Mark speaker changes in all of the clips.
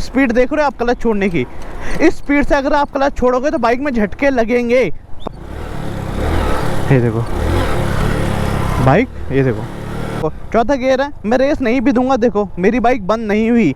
Speaker 1: Speed देख रहे हो आप क्लच छोड़ने की, इस स्पीड से अगर आप क्लच छोड़ोगे तो बाइक में झटके लगेंगे। ये देखो बाइक, ये देखो चौथा गियर है, मैं रेस नहीं भी दूंगा, देखो मेरी बाइक बंद नहीं हुई।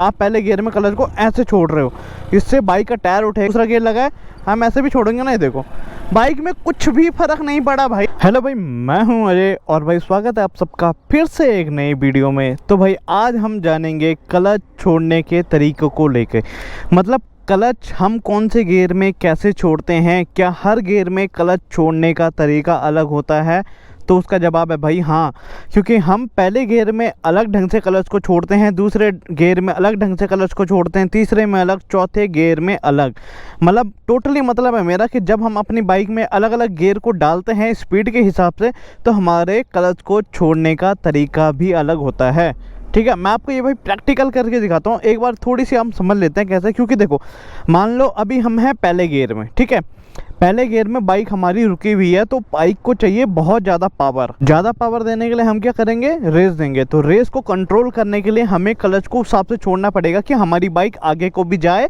Speaker 1: आप पहले गियर में क्लच को ऐसे छोड़ रहे हो, इससे बाइक का टायर उठेगा। दूसरा गियर लगा है, हम ऐसे भी छोड़ेंगे ना, ये देखो बाइक में कुछ भी फर्क नहीं पड़ा भाई। हेलो भाई, मैं हूं अजय और भाई स्वागत है आप सबका फिर से एक नई वीडियो में। तो भाई आज हम जानेंगे क्लच छोड़ने के तरीकों को लेके, मतलब क्लच हम कौन से गियर में कैसे छोड़ते हैं, क्या हर गियर में क्लच छोड़ने का तरीका अलग होता है। तो उसका जवाब है भाई हाँ, क्योंकि हम पहले गियर में अलग ढंग से क्लच को छोड़ते हैं, दूसरे गियर में अलग ढंग से क्लच को छोड़ते हैं, तीसरे में अलग, चौथे गियर में अलग। मतलब टोटली मतलब है मेरा कि जब हम अपनी बाइक में अलग अलग गियर को डालते हैं स्पीड के हिसाब से, तो हमारे क्लच को छोड़ने का तरीका भी अलग होता है। ठीक है, मैं आपको ये भाई प्रैक्टिकल करके दिखाता हूँ, एक बार थोड़ी सी हम समझ लेते हैं कैसे। क्योंकि देखो मान लो अभी हम हैं पहले गियर में, ठीक है, पहले गियर में बाइक हमारी रुकी हुई है, तो बाइक को चाहिए बहुत ज़्यादा पावर देने के लिए हम क्या करेंगे, रेस देंगे। तो रेस को कंट्रोल करने के लिए हमें क्लच को उस हिसाब से छोड़ना पड़ेगा कि हमारी बाइक आगे को भी जाए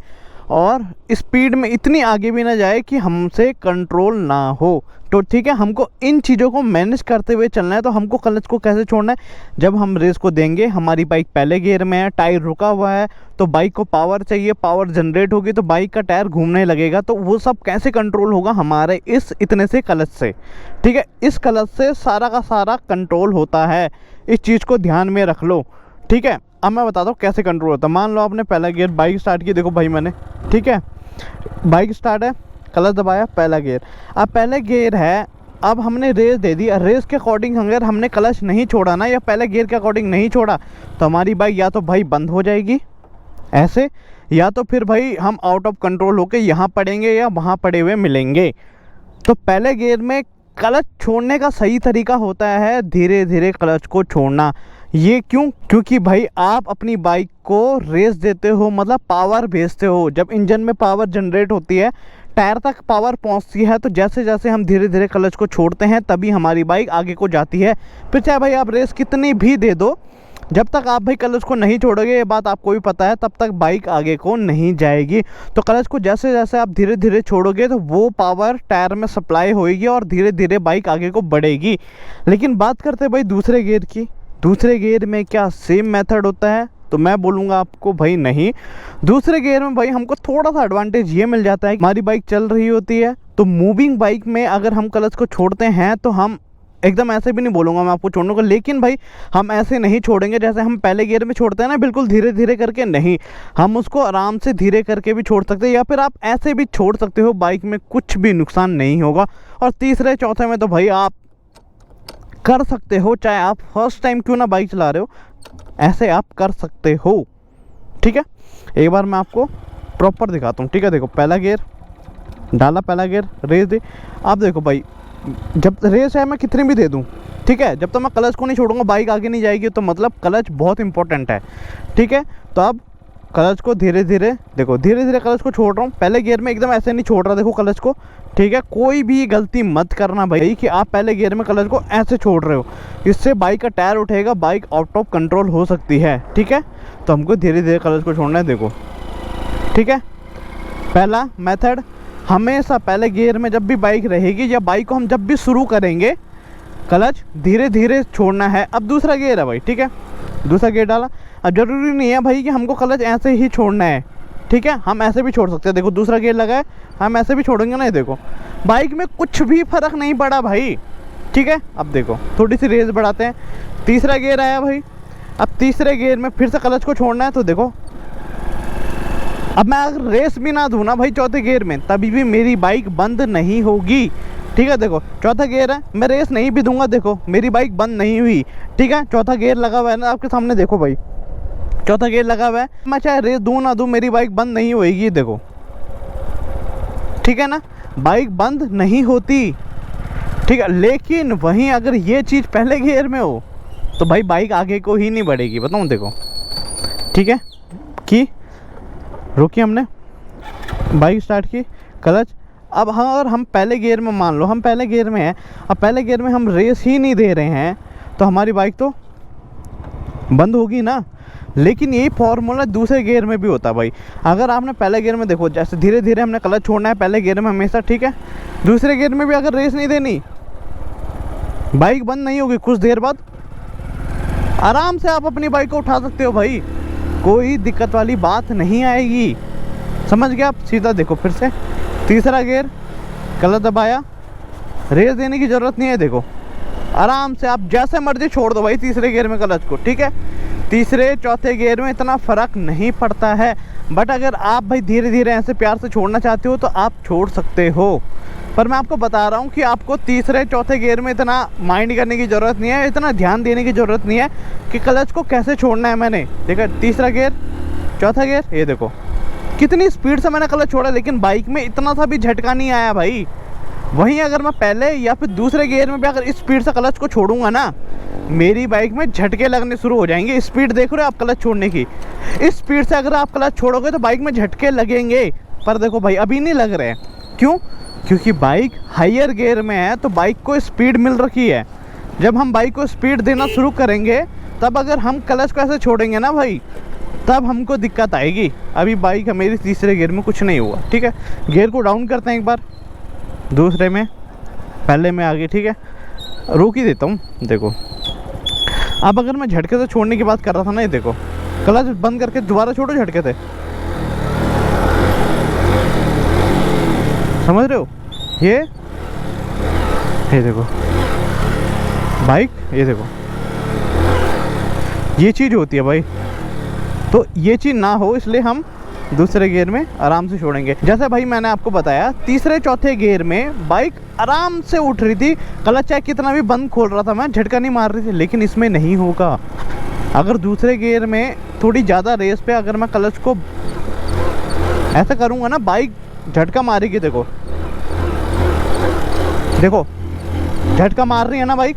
Speaker 1: और स्पीड में इतनी आगे भी ना जाए कि हमसे कंट्रोल ना हो। तो ठीक है, हमको इन चीज़ों को मैनेज करते हुए चलना है। तो हमको क्लच को कैसे छोड़ना है, जब हम रेस को देंगे, हमारी बाइक पहले गियर में है, टायर रुका हुआ है, तो बाइक को पावर चाहिए, पावर जनरेट होगी तो बाइक का टायर घूमने लगेगा। तो वो सब कैसे कंट्रोल होगा, हमारे इस इतने से क्लच से। ठीक है, इस क्लच से सारा का सारा कंट्रोल होता है, इस चीज़ को ध्यान में रख लो। ठीक है, अब मैं बताता हूँ कैसे कंट्रोल होता है। मान लो आपने पहला गियर बाइक स्टार्ट की, देखो भाई मैंने, ठीक है, बाइक स्टार्ट है, क्लच दबाया, पहला गियर। अब पहले गियर है, अब हमने रेस दे दी, रेस के अकॉर्डिंग अगर हमने क्लच नहीं छोड़ा ना, या पहले गियर के अकॉर्डिंग नहीं छोड़ा, तो हमारी बाइक या तो भाई बंद हो जाएगी ऐसे, या तो फिर भाई हम आउट ऑफ कंट्रोल होके यहाँ पड़ेंगे या वहाँ पड़े हुए मिलेंगे। तो पहले गियर में क्लच छोड़ने का सही तरीका होता है धीरे धीरे क्लच को छोड़ना। ये क्यों? क्योंकि भाई आप अपनी बाइक को रेस देते हो, मतलब पावर भेजते हो। जब इंजन में पावर जनरेट होती है, टायर तक पावर पहुंचती है, तो जैसे जैसे हम धीरे धीरे क्लच को छोड़ते हैं तभी हमारी बाइक आगे को जाती है। फिर चाहे भाई आप रेस कितनी भी दे दो, जब तक आप भाई क्लच को नहीं छोड़ोगे, ये बात आपको भी पता है, तब तक बाइक आगे को नहीं जाएगी। तो क्लच को जैसे जैसे आप धीरे धीरे छोड़ोगे तो वो पावर टायर में सप्लाई होएगी और धीरे धीरे बाइक आगे को बढ़ेगी। लेकिन बात करते हैं भाई दूसरे गियर की, दूसरे गियर में क्या सेम मेथड होता है? तो मैं बोलूँगा आपको भाई नहीं। दूसरे गियर में भाई हमको थोड़ा सा एडवांटेज ये मिल जाता है, हमारी बाइक चल रही होती है, तो मूविंग बाइक में अगर हम क्लच को छोड़ते हैं तो हम एकदम ऐसे भी नहीं बोलूँगा मैं आपको छोड़ने को, लेकिन भाई हम ऐसे नहीं छोड़ेंगे जैसे हम पहले गियर में छोड़ते हैं ना, बिल्कुल धीरे धीरे करके नहीं, हम उसको आराम से धीरे करके भी छोड़ सकते हैं, या फिर आप ऐसे भी छोड़ सकते हो, बाइक में कुछ भी नुकसान नहीं होगा। और तीसरे चौथे में तो भाई आप कर सकते हो, चाहे आप फर्स्ट टाइम क्यों ना बाइक चला रहे हो, ऐसे आप कर सकते हो। ठीक है, एक बार मैं आपको प्रॉपर दिखाता हूँ। ठीक है, देखो पहला गियर डाला, पहला गियर रेस दे। अब देखो भाई, जब रेस है मैं कितनी भी दे दूँ, ठीक है, जब तक मैं क्लच को नहीं छोड़ूंगा बाइक आगे नहीं जाएगी। तो मतलब क्लच बहुत इंपॉर्टेंट है। ठीक है, तो अब क्लच को धीरे धीरे, देखो धीरे धीरे क्लच को छोड़ रहा हूँ, पहले गियर में एकदम ऐसे नहीं छोड़ रहा, देखो क्लच को। ठीक है, कोई भी गलती मत करना भाई कि आप पहले गियर में क्लच को ऐसे छोड़ रहे हो, इससे बाइक का टायर उठेगा, बाइक आउट ऑफ कंट्रोल हो सकती है। ठीक है, तो हमको धीरे धीरे क्लच को छोड़ना है, देखो। ठीक है, पहला मेथड, हमेशा पहले गियर में जब भी बाइक रहेगी या बाइक को हम जब भी शुरू करेंगे, क्लच धीरे धीरे छोड़ना है। अब दूसरा गियर है भाई, ठीक है, दूसरा गियर डाला। अब ज़रूरी नहीं है भाई कि हमको क्लच ऐसे ही छोड़ना है, ठीक है, हम ऐसे भी छोड़ सकते हैं। देखो दूसरा गियर लगा है, हम ऐसे भी छोड़ेंगे ना, ये देखो बाइक में कुछ भी फर्क नहीं पड़ा भाई। ठीक है, अब देखो थोड़ी सी रेस बढ़ाते हैं, तीसरा गियर आया भाई, अब तीसरे गियर में फिर से क्लच को छोड़ना है। तो देखो अब मैं अगर रेस भी ना दूँ ना भाई चौथे गियर में, तभी भी मेरी बाइक बंद नहीं होगी। ठीक है, देखो चौथा गियर है, मैं रेस नहीं भी दूंगा, देखो मेरी बाइक बंद नहीं हुई। ठीक है, चौथा गियर लगा हुआ है ना आपके सामने, देखो भाई चौथा गियर लगा हुआ है, मैं चाहे रेस दूँ ना दूँ मेरी बाइक बंद नहीं होएगी, देखो। ठीक है ना, बाइक बंद नहीं होती। ठीक है, लेकिन वहीं अगर ये चीज़ पहले गियर में हो तो भाई बाइक आगे को ही नहीं बढ़ेगी, बताऊँ, देखो। ठीक है, कि रोकी हमने, बाइक स्टार्ट की, क्लच। अब हाँ, अगर हम पहले गियर में, मान लो हम पहले गियर में हैं, अब पहले गियर में हम रेस ही नहीं दे रहे हैं, तो हमारी बाइक तो बंद होगी ना। लेकिन यही फॉर्मूला दूसरे गियर में भी होता है भाई। अगर आपने पहले गियर में देखो, जैसे धीरे धीरे हमने क्लच छोड़ना है पहले गियर में हमेशा, ठीक है। दूसरे गियर में भी अगर रेस नहीं देनी, बाइक बंद नहीं होगी, कुछ देर बाद आराम से आप अपनी बाइक को उठा सकते हो भाई, कोई दिक्कत वाली बात नहीं आएगी। समझ गए आप? सीधा देखो फिर से, तीसरा गियर, क्लच दबाया, रेस देने की ज़रूरत नहीं है। देखो आराम से आप जैसे मर्जी छोड़ दो भाई तीसरे गियर में क्लच को, ठीक है। तीसरे चौथे गियर में इतना फ़र्क नहीं पड़ता है, बट अगर आप भाई धीरे धीरे ऐसे प्यार से छोड़ना चाहते हो तो आप छोड़ सकते हो। पर मैं आपको बता रहा हूँ कि आपको तीसरे चौथे गियर में इतना माइंड करने की ज़रूरत नहीं है, इतना ध्यान देने की ज़रूरत नहीं है कि क्लच को कैसे छोड़ना है। मैंने देखा तीसरा गियर, चौथा गियर, ये देखो कितनी स्पीड से मैंने क्लच छोड़ा, लेकिन बाइक में इतना सा भी झटका नहीं आया भाई। वहीं अगर मैं पहले या फिर दूसरे गियर में भी अगर इस स्पीड से क्लच को छोड़ूंगा ना, मेरी बाइक में झटके लगने शुरू हो जाएंगे। स्पीड देख रहे हो आप क्लच छोड़ने की, इस स्पीड से अगर आप क्लच छोड़ोगे तो बाइक में झटके लगेंगे। पर देखो भाई अभी नहीं लग रहे हैं, क्यों? क्योंकि बाइक हायर गियर में है, तो बाइक को स्पीड मिल रखी है। जब हम बाइक को स्पीड देना शुरू करेंगे, तब अगर हम क्लच को ऐसे छोड़ेंगे ना भाई, तब हमको दिक्कत आएगी। अभी बाइक मेरी तीसरे गियर में कुछ नहीं हुआ, ठीक है। गियर को डाउन करते हैं एक बार, दूसरे में, पहले में आगे, ठीक है। रोक ही देता हूँ। देखो अब अगर मैं झटके से छोड़ने की बात कर रहा था ना, ये देखो क्लच बंद करके दोबारा छोड़ो झटके से, समझ रहे हो? ये देखो बाइक, ये देखो ये चीज़ होती है भाई। तो ये चीज़ ना हो इसलिए हम दूसरे गियर में आराम से छोड़ेंगे। जैसे भाई मैंने आपको बताया, तीसरे चौथे गियर में बाइक आराम से उठ रही थी, क्लच चाहे कितना भी बंद खोल रहा था मैं, झटका नहीं मार रही थी। लेकिन इसमें नहीं होगा। अगर दूसरे गियर में थोड़ी ज़्यादा रेस पे अगर मैं क्लच को ऐसा करूँगा ना, बाइक झटका मारेगी। देखो देखो झटका मार रही है ना बाइक,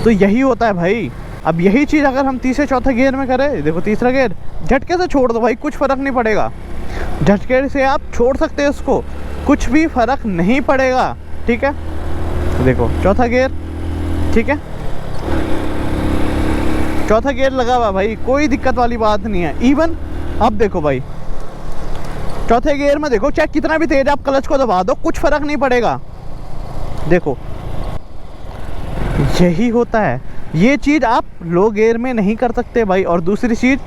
Speaker 1: तो यही होता है भाई। अब यही चीज़ अगर हम तीसरे चौथे गियर में करें, देखो तीसरा गियर, झटके से छोड़ दो भाई, कुछ फ़र्क नहीं पड़ेगा। झटके से आप छोड़ सकते हैं उसको, कुछ भी फ़र्क नहीं पड़ेगा, ठीक है। देखो चौथा गियर, ठीक है, चौथा गियर लगा हुआ भाई, कोई दिक्कत वाली बात नहीं है। इवन अब देखो भाई चौथे गियर में देखो, चाहे कितना भी तेज आप क्लच को दबा दो, कुछ फ़र्क नहीं पड़ेगा। देखो यही होता है। ये चीज़ आप लो गियर में नहीं कर सकते भाई। और दूसरी चीज़,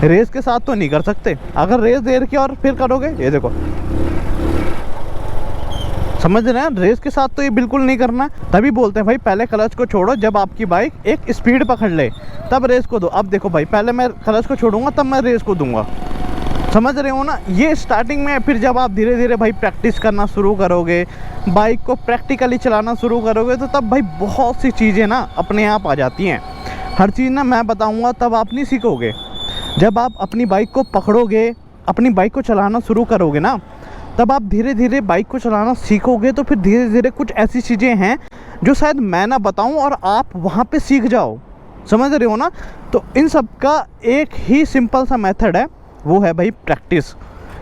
Speaker 1: रेस के साथ तो नहीं कर सकते। अगर रेस दे रखी और फिर करोगे, ये देखो, समझ रहे हैं? रेस के साथ तो ये बिल्कुल नहीं करना। तभी बोलते हैं भाई पहले क्लच को छोड़ो, जब आपकी बाइक एक स्पीड पकड़ ले तब रेस को दो। अब देखो भाई, पहले मैं क्लच को छोड़ूंगा तब मैं रेस को दूंगा, समझ रहे हो ना? ये स्टार्टिंग में। फिर जब आप धीरे धीरे भाई प्रैक्टिस करना शुरू करोगे, बाइक को प्रैक्टिकली चलाना शुरू करोगे, तो तब भाई बहुत सी चीज़ें ना अपने आप आ जाती हैं। हर चीज़ ना मैं बताऊंगा तब आप नहीं सीखोगे। जब आप अपनी बाइक को पकड़ोगे, अपनी बाइक को चलाना शुरू करोगे ना, तब आप धीरे धीरे बाइक को चलाना सीखोगे। तो फिर धीरे धीरे कुछ ऐसी चीज़ें हैं जो शायद मैं ना बताऊँ और आप वहाँ पर सीख जाओ, समझ रहे हो ना? तो इन सब का एक ही सिंपल सा मेथड है, वो है भाई प्रैक्टिस,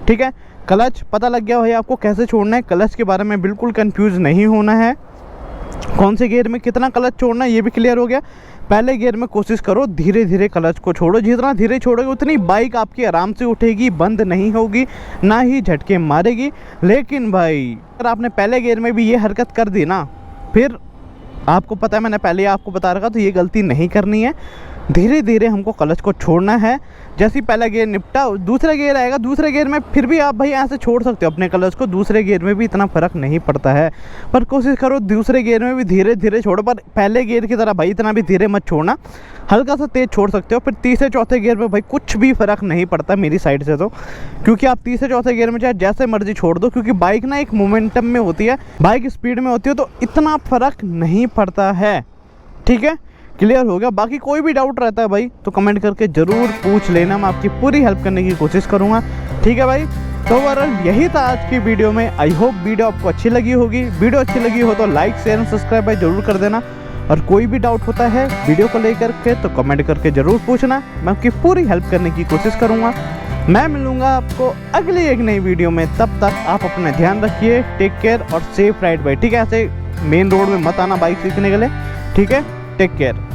Speaker 1: ठीक है। क्लच पता लग गया भाई आपको कैसे छोड़ना है। क्लच के बारे में बिल्कुल कंफ्यूज नहीं होना है, कौन से गियर में कितना क्लच छोड़ना है ये भी क्लियर हो गया। पहले गियर में कोशिश करो धीरे धीरे क्लच को छोड़ो, जितना धीरे छोड़ोगे उतनी बाइक आपकी आराम से उठेगी, बंद नहीं होगी, ना ही झटके मारेगी। लेकिन भाई अगर आपने पहले गियर में भी ये हरकत कर दी ना, फिर आपको पता है मैंने पहले आपको बता रखा, तो ये गलती नहीं करनी है। धीरे धीरे हमको क्लच को छोड़ना है। जैसे ही पहला गियर निपटा, दूसरा गियर आएगा, दूसरे गियर में फिर भी आप भाई ऐसे छोड़ सकते हो अपने क्लच को, दूसरे गियर में भी इतना फ़र्क नहीं पड़ता है। पर कोशिश करो दूसरे गियर में भी धीरे धीरे छोड़ो, पर पहले गियर की तरह भाई इतना भी धीरे मत छोड़ना, हल्का सा तेज़ छोड़ सकते हो। फिर तीसरे चौथे गियर में भाई कुछ भी फ़र्क नहीं पड़ता मेरी साइड से, तो क्योंकि आप तीसरे चौथे गियर में चाहे जैसे मर्जी छोड़ दो, क्योंकि बाइक ना एक मोमेंटम में होती है, बाइक स्पीड में होती है, तो इतना फ़र्क नहीं पड़ता है, ठीक है। क्लियर हो गया? बाकी कोई भी डाउट रहता है भाई तो कमेंट करके ज़रूर पूछ लेना, मैं आपकी पूरी हेल्प करने की कोशिश करूँगा, ठीक है भाई। तो ओवरऑल यही था आज की वीडियो में। आई होप वीडियो आपको अच्छी लगी होगी। वीडियो अच्छी लगी हो तो लाइक शेयर एंड सब्सक्राइब भाई ज़रूर कर देना। और कोई भी डाउट होता है वीडियो को लेकर के तो कमेंट करके ज़रूर पूछना, मैं आपकी पूरी हेल्प करने की कोशिश करूँगा। मैं मिलूँगा आपको अगली एक नई वीडियो में, तब तक आप अपना ध्यान रखिए, टेक केयर और सेफ राइड भाई, ठीक है। ऐसे मेन रोड में मत आना बाइक सीखने के लिए, ठीक है। Take care.